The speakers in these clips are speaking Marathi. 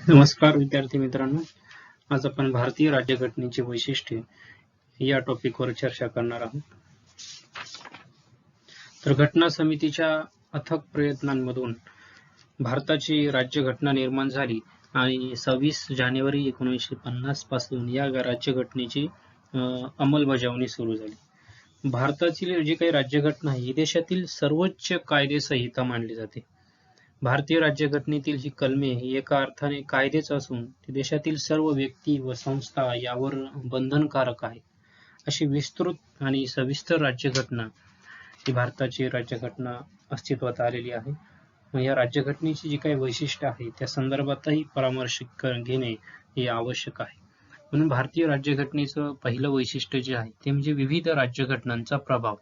नमस्कार विद्यार्थी मित्रांनो. आज आपण भारतीय राज्यघटनेची वैशिष्ट्ये या टॉपिकवर चर्चा करणार आहोत. तर घटना समितीच्या अथक प्रयत्नांमधून भारताची राज्यघटना निर्माण झाली आणि 26 जानेवारी 1950 पासून या राज्यघटनेची अंमलबजावणी सुरू झाली. भारतातील जी काही राज्यघटना आहे ही देशातील सर्वोच्च कायदेसंहिता मानली जाते. भारतीय राज्यघटनेतील ही कलमे ही एका अर्थाने कायदेच असून ती देशातील सर्व व्यक्ती व संस्था यावर बंधनकारक आहे. अशी विस्तृत आणि सविस्तर राज्यघटना ही भारताची राज्यघटना अस्तित्वात आलेली आहे. या राज्यघटनेची जी काही वैशिष्ट्ये आहे त्या संदर्भातही परामर्श घेणे हे आवश्यक आहे. म्हणून भारतीय राज्यघटनेचं पहिलं वैशिष्ट्य जे आहे ते म्हणजे विविध राज्यघटनांचा प्रभाव.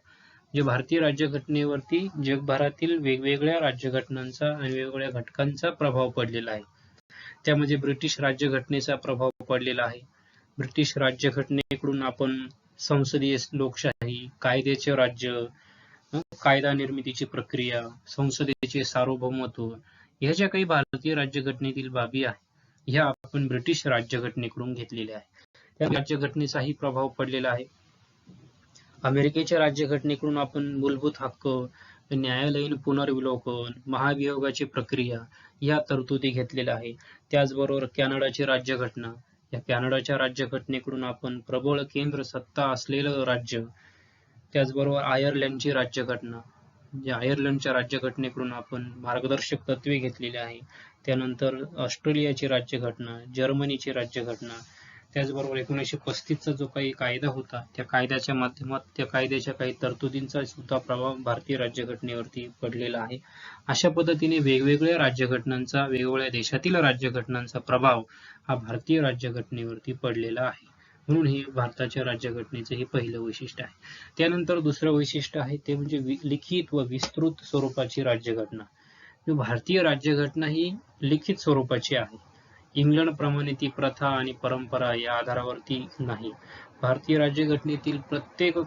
जे भारतीय राज्यघटनेवरती जगभरातील वेगवेगळ्या राज्यघटनांचा आणि वेगवेगळ्या घटकांचा प्रभाव पडलेला आहे. त्यामध्ये ब्रिटिश राज्यघटनेचा प्रभाव पडलेला आहे. ब्रिटिश राज्यघटनेकडून आपण संसदीय लोकशाही, कायद्याचे राज्य, कायदा निर्मितीची प्रक्रिया, संसदेचे सार्वभौमत्व ह्या ज्या काही भारतीय राज्यघटनेतील बाबी आहे ह्या आपण ब्रिटिश राज्यघटनेकडून घेतलेल्या आहे. त्या राज्यघटनेचाही प्रभाव पडलेला आहे. अमेरिकेच्या राज्यघटनेकडून आपण मूलभूत हक्क, न्यायालयीन पुनर्विलोकन, महाभियोगाची प्रक्रिया या तरतुदी घेतलेल्या आहे. त्याचबरोबर कॅनडाची राज्यघटना, या कॅनडाच्या राज्यघटनेकडून आपण प्रबळ केंद्र सत्ता असलेलं राज्य, त्याचबरोबर आयर्लंडची राज्यघटना, या आयर्लंडच्या राज्यघटनेकडून आपण मार्गदर्शक तत्वे घेतलेली आहे. त्यानंतर ऑस्ट्रेलियाची राज्यघटना, जर्मनीची राज्यघटना, त्याचबरोबर 1935चा जो काही कायदा होता त्या कायद्याच्या माध्यमात त्या कायद्याच्या काही तरतुदींचा सुद्धा प्रभाव भारतीय राज्यघटनेवरती पडलेला आहे. अशा पद्धतीने वेगवेगळ्या राज्यघटनांचा, वेगवेगळ्या देशातील राज्यघटनांचा प्रभाव हा भारतीय राज्यघटनेवरती पडलेला आहे. म्हणून हे भारताच्या राज्यघटनेचे हे पहिलं वैशिष्ट्य आहे. त्यानंतर दुसरं वैशिष्ट्य आहे ते म्हणजे लिखित व विस्तृत स्वरूपाची राज्यघटना. भारतीय राज्यघटना ही लिखित स्वरूपाची आहे. इंग्लंड प्रमाणे ती प्रथा आणि परंपरा या आधारावरती नाही. भारतीय राज्यघटनेतील प्रत्येक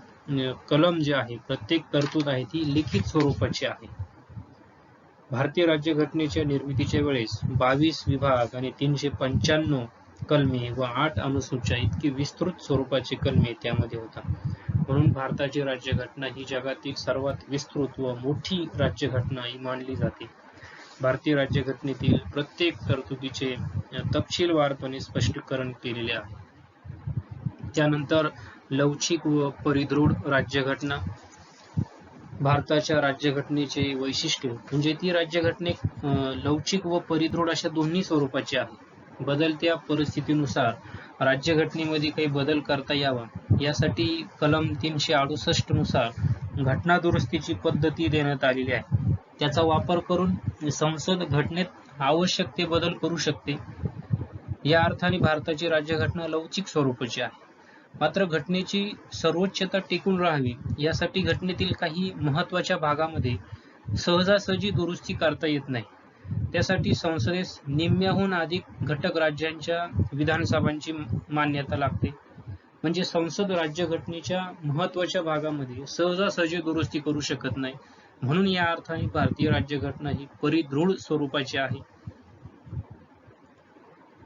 कलम जे आहे, प्रत्येक तरतूद आहे ती लिखित स्वरूपाची आहे. भारतीय राज्यघटनेच्या निर्मितीच्या वेळेस 22 विभाग आणि 395 कलमे व 8 अनुसूच्या इतकी विस्तृत स्वरूपाची कलमे त्यामध्ये होतात. म्हणून भारताची राज्यघटना ही जगातील सर्वात विस्तृत व मोठी राज्यघटना ही मानली जाते. भारतीय राज्यघटनेतील प्रत्येक तरतुदीचे तपशीलवारपणे स्पष्टीकरण केलेले आहे. त्यानंतर लवचिक व परिदृढ राज्यघटना. भारताच्या राज्यघटनेचे वैशिष्ट्य म्हणजे ती राज्यघटने लवचिक व परिदृढ अशा दोन्ही स्वरूपाची आहे. बदलत्या परिस्थितीनुसार राज्यघटनेमध्ये काही बदल करता यावा यासाठी कलम 368 नुसार घटना दुरुस्तीची पद्धती देण्यात आलेली आहे. त्याचा वापर करून संसद घटनेत आवश्यक ते बदल करू शकते. या अर्थाने भारताची राज्यघटना लवचिक स्वरूपाची आहे. मात्र घटनेची सर्वोच्चता टिकून राहावी यासाठी घटनेतील काही महत्वाच्या भागामध्ये सहजासहजी दुरुस्ती करता येत नाही. त्यासाठी संसदेस निम्म्याहून अधिक घटक राज्यांच्या विधानसभांची मान्यता लागते. म्हणजे संसद राज्यघटनेच्या महत्वाच्या भागामध्ये सहजासहजी दुरुस्ती करू शकत नाही. म्हणून या अर्थाने भारतीय राज्यघटना ही परिदृढ स्वरूपाची आहे.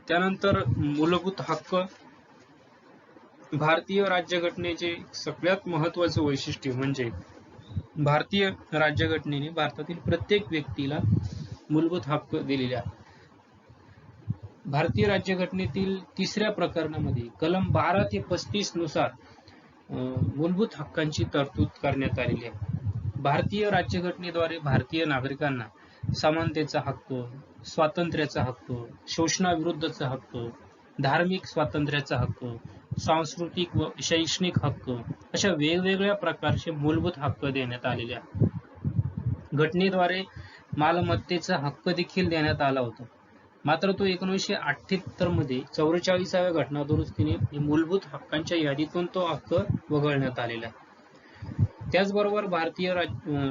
त्यानंतर मूलभूत हक्क. भारतीय राज्यघटनेचे सगळ्यात महत्वाचे वैशिष्ट्य म्हणजे भारतीय राज्यघटनेने भारतातील प्रत्येक व्यक्तीला मूलभूत हक्क दिलेले आहेत. भारतीय राज्यघटनेतील 3ऱ्या प्रकरणामध्ये कलम 12 ते 35 नुसार मूलभूत हक्कांची तरतूद करण्यात आलेली आहे. भारतीय राज्यघटनेद्वारे भारतीय नागरिकांना समानतेचा हक्क, स्वातंत्र्याचा हक्क, शोषणाविरुद्धचा हक्क, धार्मिक स्वातंत्र्याचा हक्क, सांस्कृतिक व शैक्षणिक हक्क अशा वेगवेगळ्या प्रकारचे मूलभूत हक्क देण्यात आलेले आहेत. घटनेद्वारे मालमत्तेचा हक्क देखील देण्यात आला होता. मात्र तो 1978 मध्ये 44व्या घटना दुरुस्तीने मूलभूत हक्कांच्या यादीतून तो हक्क वगळण्यात आलेला आहे. त्याचबरोबर भारतीय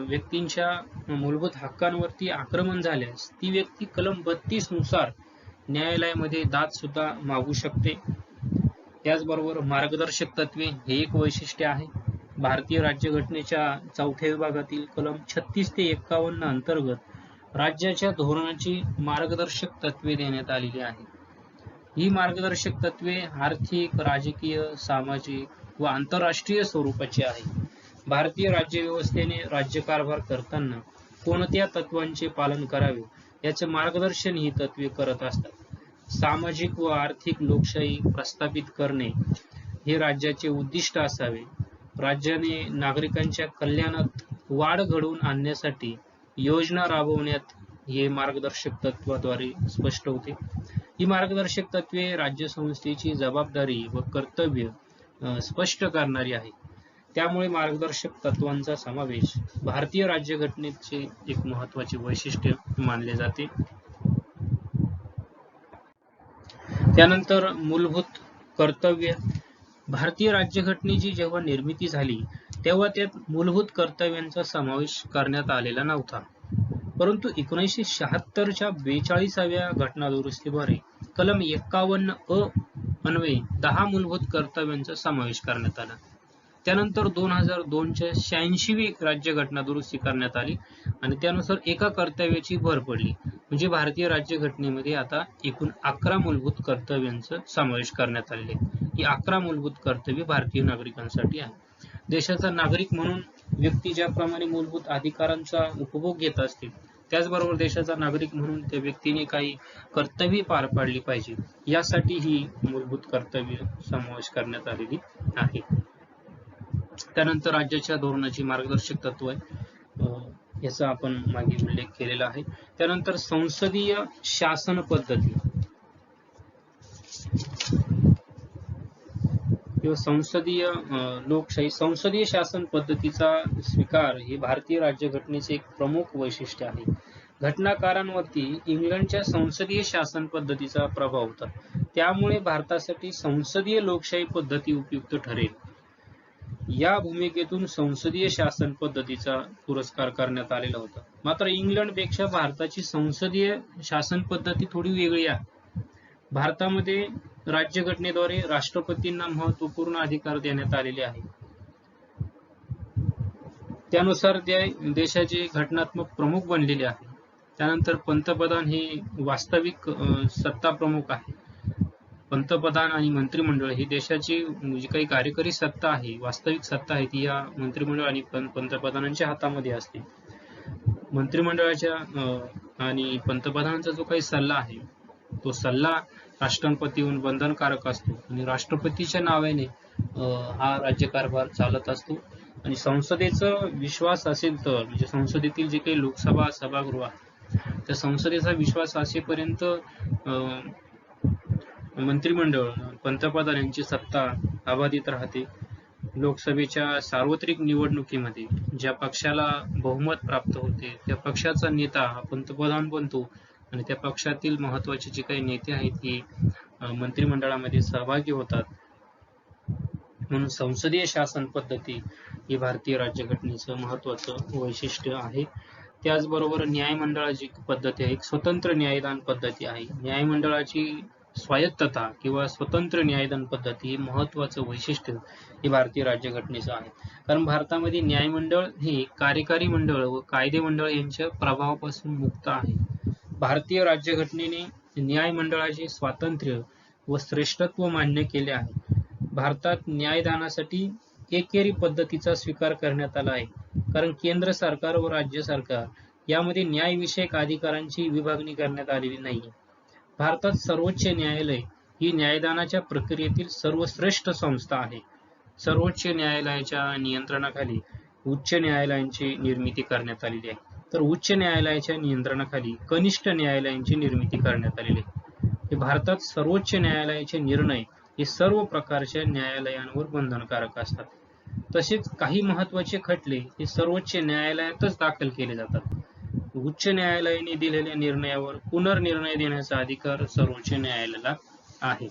व्यक्तींच्या मूलभूत हक्कांवरती आक्रमण झाल्यास ती व्यक्ती कलम 32 नुसार न्यायालयामध्ये दाद सुद्धा मागू शकते. त्याचबरोबर मार्गदर्शक तत्वे हे एक वैशिष्ट्य आहे. भारतीय राज्यघटनेच्या 4थ्या विभागातील कलम 36 ते 51 अंतर्गत राज्याच्या धोरणाची मार्गदर्शक तत्वे देण्यात आलेली आहेत. ही मार्गदर्शक तत्वे आर्थिक, राजकीय, सामाजिक व आंतरराष्ट्रीय स्वरूपाची आहे. भारतीय राज्यव्यवस्थेने राज्यकारभार करताना कोणत्या तत्वांचे पालन करावे याचे मार्गदर्शन ही तत्वे करत असतात. सामाजिक व आर्थिक लोकशाही प्रस्थापित करणे हे राज्याचे उद्दिष्ट असावे. राज्याने नागरिकांच्या कल्याणात वाढ घडवून आणण्यासाठी योजना राबवण्यात हे मार्गदर्शक तत्वाद्वारे स्पष्ट होते. ही मार्गदर्शक तत्वे राज्यसंस्थेची जबाबदारी व कर्तव्य स्पष्ट करणारी आहे. त्यामुळे मार्गदर्शक तत्वांचा समावेश भारतीय राज्यघटनेचे एक महत्त्वाचे वैशिष्ट्य मानले जाते. त्यानंतर मूलभूत कर्तव्य. भारतीय राज्यघटनेची जेव्हा निर्मिती झाली तेव्हा त्यात मूलभूत कर्तव्यांचा समावेश करण्यात आलेला नव्हता. परंतु 1976च्या 42व्या घटनादुरुस्तीद्वारे कलम 51 अन्वये 10 मूलभूत कर्तव्यांचा समावेश करण्यात आला. त्यानंतर 2002च्या 86वी राज्यघटना दुरुस्ती करण्यात आली आणि त्यानुसार एका कर्तव्याची भर पडली. म्हणजे भारतीय राज्यघटनेमध्ये आता एकूण 11 मूलभूत कर्तव्यांचा समावेश करण्यात आलेले. ही 11 मूलभूत कर्तव्य भारतीय नागरिकांसाठी आहे. देशाचा नागरिक म्हणून व्यक्ती ज्याप्रमाणे मूलभूत अधिकारांचा उपभोग घेत असतील त्याचबरोबर देशाचा नागरिक म्हणून त्या व्यक्तीने काही कर्तव्य पार पाडली पाहिजे यासाठी ही मूलभूत कर्तव्य समावेश करण्यात आलेली आहे. त्यानंतर राज्याच्या धोरणाची मार्गदर्शक तत्व याचा आपण मागे उल्लेख केलेला आहे. त्यानंतर संसदीय शासन पद्धती किंवा संसदीय लोकशाही. संसदीय शासन पद्धतीचा स्वीकार हे भारतीय राज्यघटनेचे एक प्रमुख वैशिष्ट्य आहे. घटनाकारांवरती इंग्लंडच्या संसदीय शासन पद्धतीचा प्रभाव होता. त्यामुळे भारतासाठी संसदीय लोकशाही पद्धती उपयुक्त ठरेल या भूमिकेतून संसदीय शासन पद्धतीचा पुरस्कार करण्यात आलेला होता. मात्र इंग्लंडपेक्षा भारताची संसदीय शासन पद्धती थोडी वेगळी आहे. भारतामध्ये राज्यघटनेद्वारे राष्ट्रपतींना महत्त्वपूर्ण अधिकार देण्यात आलेले आहे. त्यानुसार त्या देशाचे घटनात्मक प्रमुख बनलेले आहे. त्यानंतर पंतप्रधान हे वास्तविक सत्ता प्रमुख आहे. पंतप्रधान आणि मंत्रिमंडळ ही देशाची जी काही कार्यकारी सत्ता आहे, वास्तविक सत्ता आहे, ती या मंत्रिमंडळ आणि पंतप्रधानांच्या हातामध्ये असते. मंत्रिमंडळाच्या आणि पंतप्रधानांचा जो काही सल्ला आहे तो सल्ला राष्ट्रपतीहून बंधनकारक असतो आणि राष्ट्रपतीच्या नावाने हा राज्यकारभार चालत असतो. आणि संसदेचा विश्वास असेल तर म्हणजे संसदेतील जे काही लोकसभा सभागृह आहे त्या संसदेचा विश्वास असेपर्यंत मंत्रिमंडळ पंतप्रधान यांची सत्ता अबाधित राहते. लोकसभेच्या सार्वत्रिक निवडणुकीमध्ये ज्या पक्षाला बहुमत प्राप्त होते त्या पक्षाचा नेता हा पंतप्रधान बनतो आणि त्या पक्षातील महत्त्वाचे जे काही नेते आहेत ते मंत्रिमंडळामध्ये सहभागी होतात. म्हणून संसदीय शासन पद्धती ही भारतीय राज्यघटनेचं महत्त्वाचं वैशिष्ट्य आहे. त्याचबरोबर न्यायमंडळाची पद्धती आहे, एक स्वतंत्र न्यायदान पद्धती आहे. न्यायमंडळाची स्वायत्तता किंवा स्वतंत्र न्यायदान पद्धती हे महत्त्वाचं वैशिष्ट्य हे भारतीय राज्यघटनेचं आहे. कारण भारतामध्ये न्यायमंडळ हे कार्यकारी मंडळ व कायदे मंडळ यांच्या प्रभावापासून मुक्त आहे. भारतीय राज्यघटनेने न्यायमंडळाचे स्वातंत्र्य व श्रेष्ठत्व मान्य केले आहे. भारतात न्यायदानासाठी एकेरी पद्धतीचा स्वीकार करण्यात आला आहे. कारण केंद्र सरकार व राज्य सरकार यामध्ये न्यायविषयक अधिकारांची विभागणी करण्यात आलेली नाही. भारतात सर्वोच्च न्यायालय ही न्यायदानाच्या प्रक्रियेतील सर्वश्रेष्ठ संस्था आहे. सर्वोच्च न्यायालयाच्या नियंत्रणाखाली उच्च न्यायालयांची निर्मिती करण्यात आलेली आहे, तर उच्च न्यायालयाच्या नियंत्रणाखाली कनिष्ठ न्यायालयांची निर्मिती करण्यात आलेली आहे. भारतात सर्वोच्च न्यायालयाचे निर्णय हे सर्व प्रकारच्या न्यायालयांवर बंधनकारक असतात. तसेच काही महत्त्वाचे खटले हे सर्वोच्च न्यायालयातच दाखल केले जातात. उच्च न्यायालयाने दिलेल्या निर्णयावर पुनर्निर्णय देण्याचा अधिकार सर्वोच्च न्यायालयाला आहे.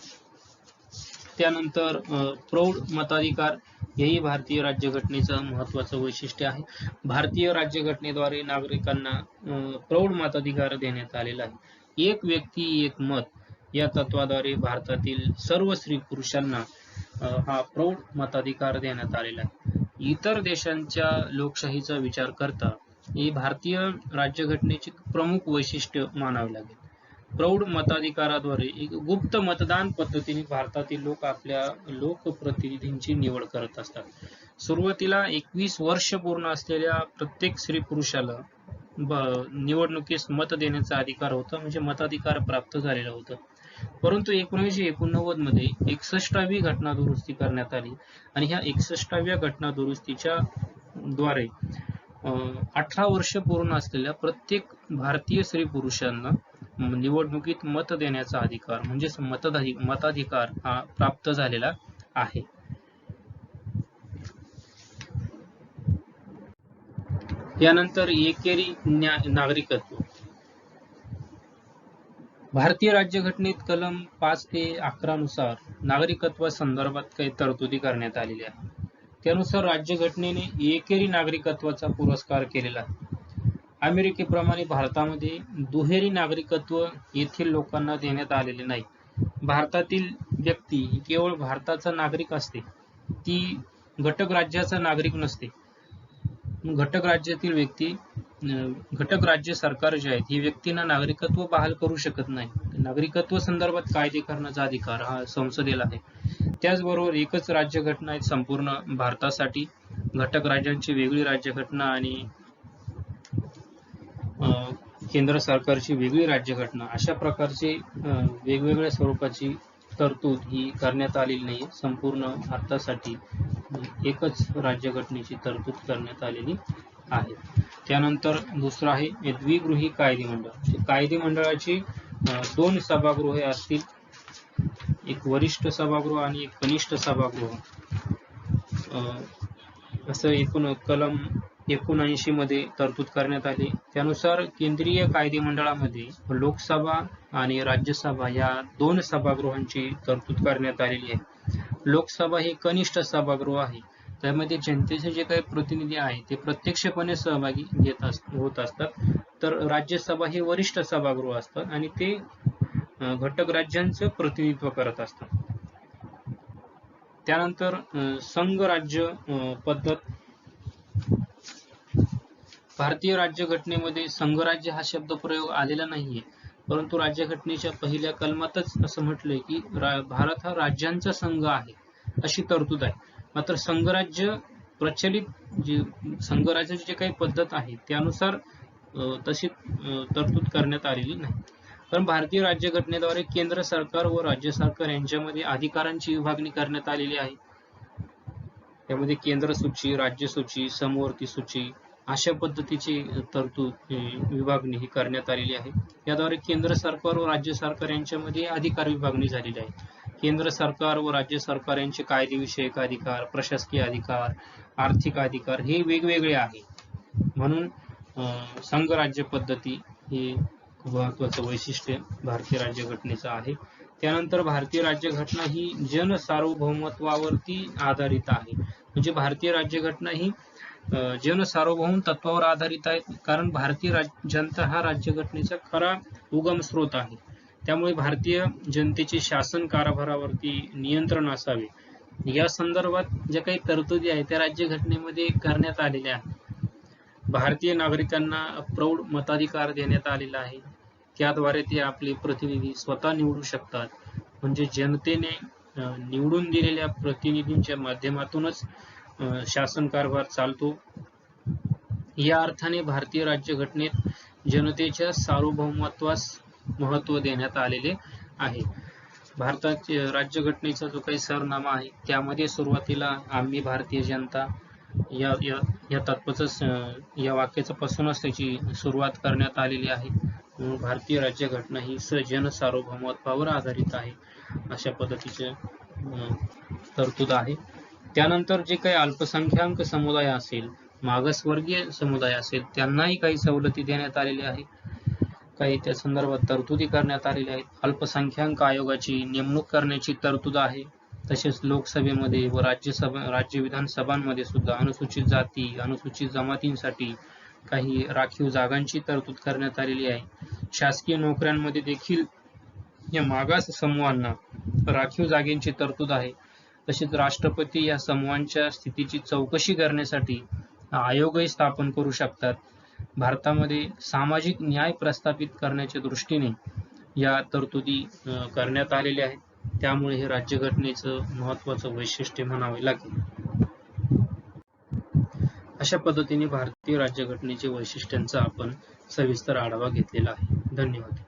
त्यानंतर प्रौढ मताधिकार हेही भारतीय राज्यघटनेचं महत्त्वाचं वैशिष्ट्य आहे. भारतीय राज्यघटनेद्वारे नागरिकांना प्रौढ मताधिकार देण्यात आलेला आहे. एक व्यक्ती एक मत या तत्वाद्वारे भारतातील सर्व स्त्री पुरुषांना हा प्रौढ मताधिकार देण्यात आलेला आहे. इतर देशांच्या लोकशाहीचा विचार करता ही भारतीय राज्यघटनेची प्रमुख वैशिष्ट्य मानावे लागेल. प्रौढ मताधिकाराद्वारे एक गुप्त मतदान पद्धतीने भारतातील लोक आपल्या लोकप्रतिनिधींची निवड करत असतात. सुरुवातीला 21 वर्ष पूर्ण असलेल्या प्रत्येक स्त्री पुरुषाला निवडणुकीस मत देण्याचा अधिकार होता, म्हणजे मताधिकार प्राप्त झालेला होता. परंतु 1989 मध्ये 61वी घटना दुरुस्ती करण्यात आली आणि ह्या 61व्या घटना दुरुस्तीच्या द्वारे 18 वर्ष पूर्ण असलेल्या प्रत्येक भारतीय स्त्री पुरुषांना निवडणुकीत मत देण्याचा अधिकार म्हणजेच मताधिकार हा प्राप्त झालेला आहे. यानंतर एकेरी नागरिकत्व. भारतीय राज्यघटनेत कलम 5 ते 11 नुसार नागरिकत्वासंदर्भात काही तरतुदी करण्यात आलेल्या आहेत. त्यानुसार राज्यघटनेने एकेरी नागरिकत्वाचा पुरस्कार केलेला आहे. अमेरिकेप्रमाणे भारतामध्ये दुहेरी नागरिकत्व येथील लोकांना देण्यात आलेले नाही. भारतातील व्यक्ती ही केवळ भारताचा नागरिक असते, ती घटक राज्याचा नागरिक नसते. घटक राज्यातील व्यक्ती, घटक राज्य सरकार जे आहेत ही व्यक्तींना नागरिकत्व बहाल करू शकत नाही. नागरिकत्व संदर्भात कायदे करण्याचा अधिकार हा संसदेला आहे. त्याचबरोबर एकच राज्यघटना आहे संपूर्ण भारतासाठी. घटक राज्यांची वेगळी राज्यघटना आणि केंद्र सरकारची वेगळी राज्यघटना अशा प्रकारचे वेगवेगळ्या स्वरूपाची तरतूद ही करण्यात आलेली नाही. संपूर्ण भारतासाठी एकच राज्यघटनेची तरतूद करण्यात आलेली आहे. त्यानंतर दुसरं आहे द्विगृही कायदेमंडळ. कायदेमंडळाची 2 सभागृहे असतील, एक वरिष्ठ सभागृह आणि एक कनिष्ठ सभागृह. असं एकूण कलम 79 मध्ये तरतूद करण्यात आली. त्यानुसार केंद्रीय कायदेमंडळामध्ये लोकसभा आणि राज्यसभा या 2 सभागृहांची तरतूद करण्यात आलेली आहे. लोकसभा हे कनिष्ठ सभागृह आहे. त्यामध्ये जनतेचे जे काही प्रतिनिधी आहेत ते प्रत्यक्षपणे सहभागी होत असतात. तर राज्यसभा हे वरिष्ठ सभागृह असतात आणि ते घटक राज्यांचं प्रतिनिधित्व करत असतात. त्यानंतर संघ राज्य पद्धत. भारतीय राज्यघटनेमध्ये संघराज्य हा शब्द प्रयोग आलेला नाहीये, परंतु राज्यघटनेच्या पहिल्या कलमातच असं म्हटलंय की भारत हा राज्यांचा संघ आहे अशी तरतूद आहे. मात्र संघराज्य प्रचलित जे संघराज्याची जे काही पद्धत आहे त्यानुसार तशी तरतूद करण्यात आलेली नाही. कारण भारतीय राज्यघटनेद्वारे केंद्र सरकार व राज्य सरकार यांच्यामध्ये अधिकारांची विभागणी करण्यात आलेली आहे. त्यामध्ये केंद्र सूची, राज्य सूची, समवर्ती सूची अशा पद्धतीची तरतूद विभागणी ही करण्यात आलेली आहे. याद्वारे केंद्र सरकार व राज्य सरकार यांच्यामध्ये अधिकार विभागणी झालेली आहे. केंद्र सरकार व राज्य सरकार यांचे कायदेविषयक अधिकार, प्रशासकीय अधिकार, आर्थिक अधिकार हे वेगवेगळे आहे. म्हणून संघ राज्य पद्धती हे महत्वाचं वैशिष्ट्य भारतीय राज्यघटनेचं आहे. त्यानंतर भारतीय राज्यघटना ही जन सार्वभौमत्वावरती आधारित आहे. म्हणजे भारतीय राज्यघटना ही जन सार्वभौम तत्वावर आधारित आहे. कारण भारतीय जनता हा राज्यघटनेचा खरा उगम स्रोत आहे. त्यामुळे भारतीय जनतेचे शासन कारभारावरती नियंत्रण असावे या संदर्भात ज्या काही तरतुदी आहेत त्या राज्यघटनेमध्ये करण्यात आलेल्या आहेत. भारतीय नागरिकांना प्रौढ मताधिकार देण्यात आलेला आहे. त्याद्वारे ते आपले प्रतिनिधी स्वतः निवडू शकतात. म्हणजे जनतेने निवडून दिलेल्या प्रतिनिधींच्या माध्यमातूनच शासन कारभार चालतो. या अर्थाने भारतीय राज्यघटनेत जनतेच्या सार्वभौमत्वास महत्व देण्यात आलेले आहे. भारताच्या राज्यघटनेचा जो काही सरनामा आहे त्यामध्ये सुरुवातीला आम्ही भारतीय जनता या तत्वाचं या वाक्यापासूनच त्याची सुरुवात करण्यात आलेली आहे. भारतीय राज्यघटना ही जन सार्वभौमत्वावर आधारित आहे अशा पद्धतीचे तरतूद आहे. त्यानंतर जे काही अल्पसंख्याक समुदाय असेल, मागासवर्गीय समुदाय असेल त्यांनाही काही सवलती देण्यात आलेल्या आहेत. काही त्या संदर्भात तरतुदी करण्यात आलेल्या आहेत. अल्पसंख्याक आयोगाची नेमणूक करण्याची तरतूद आहे. तसेच लोकसभेमध्ये व राज्य विधानसभांमध्ये सुद्धा अनुसूचित जाती, अनुसूचित जमातींसाठी काही राखीव जागांची तरतूद करण्यात आलेली आहे. शासकीय नोकऱ्यांमध्ये देखील या मागास समूहांना राखीव जागेची तरतूद आहे. तसेच राष्ट्रपती या समूहांच्या स्थितीची चौकशी करण्यासाठी आयोगही स्थापन करू शकतात. भारतामध्ये सामाजिक न्याय प्रस्थापित करण्याच्या दृष्टीने या तरतुदी करण्यात आलेल्या आहेत. त्यामुळे हे राज्यघटनेचं महत्त्वाचं वैशिष्ट्य म्हणावे लागेल. अशा पद्धतीने भारतीय राज्यघटनेच्या वैशिष्ट्यांचा आपण सविस्तर आढावा घेतलेला आहे. धन्यवाद.